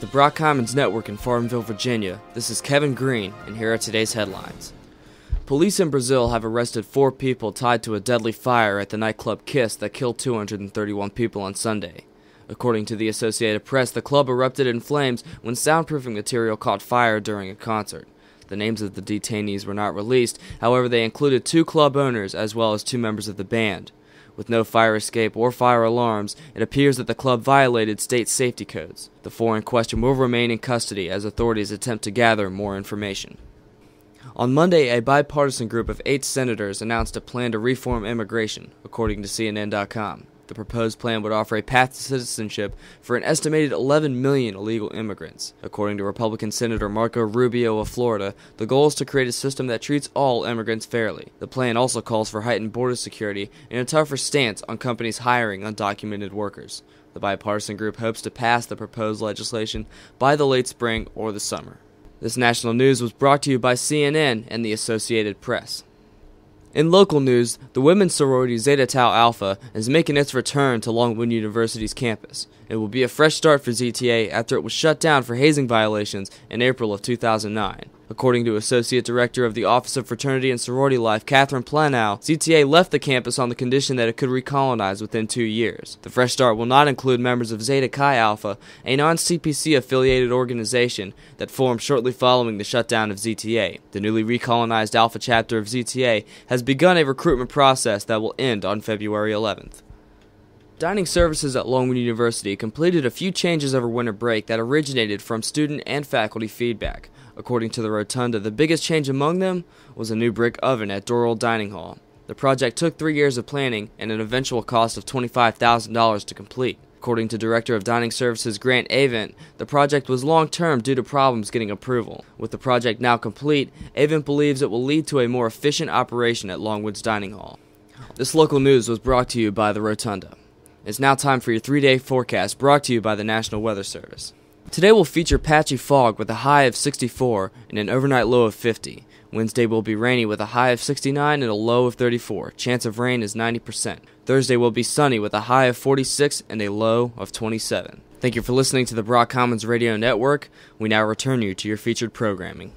the Brock Commons Network in Farmville, Virginia. This is Kevin Green, and here are today's headlines. Police in Brazil have arrested 4 people tied to a deadly fire at the nightclub Kiss that killed 231 people on Sunday. According to the Associated Press, the club erupted in flames when soundproofing material caught fire during a concert. The names of the detainees were not released, however they included 2 club owners as well as 2 members of the band. With no fire escape or fire alarms, it appears that the club violated state safety codes. The 4 in question will remain in custody as authorities attempt to gather more information. On Monday, a bipartisan group of 8 senators announced a plan to reform immigration, according to CNN.com. The proposed plan would offer a path to citizenship for an estimated 11 million illegal immigrants. According to Republican Senator Marco Rubio of Florida, the goal is to create a system that treats all immigrants fairly. The plan also calls for heightened border security and a tougher stance on companies hiring undocumented workers. The bipartisan group hopes to pass the proposed legislation by the late spring or the summer. This national news was brought to you by CNN and the Associated Press. In local news, the women's sorority Zeta Tau Alpha is making its return to Longwood University's campus. It will be a fresh start for ZTA after it was shut down for hazing violations in April of 2009. According to Associate Director of the Office of Fraternity and Sorority Life, Catherine Planow, ZTA left the campus on the condition that it could recolonize within 2 years. The fresh start will not include members of Zeta Chi Alpha, a non-CPC-affiliated organization that formed shortly following the shutdown of ZTA. The newly recolonized Alpha chapter of ZTA has begun a recruitment process that will end on February 11th. Dining services at Longwood University completed a few changes over winter break that originated from student and faculty feedback. According to the Rotunda, the biggest change among them was a new brick oven at Doral Dining Hall. The project took 3 years of planning and an eventual cost of $25,000 to complete. According to Director of Dining Services Grant Avent, the project was long-term due to problems getting approval. With the project now complete, Avent believes it will lead to a more efficient operation at Longwood's Dining Hall. This local news was brought to you by the Rotunda. It's now time for your 3-day forecast brought to you by the National Weather Service. Today will feature patchy fog with a high of 64 and an overnight low of 50. Wednesday will be rainy with a high of 69 and a low of 34. Chance of rain is 90%. Thursday will be sunny with a high of 46 and a low of 27. Thank you for listening to the Brock Commons Radio Network. We now return you to your featured programming.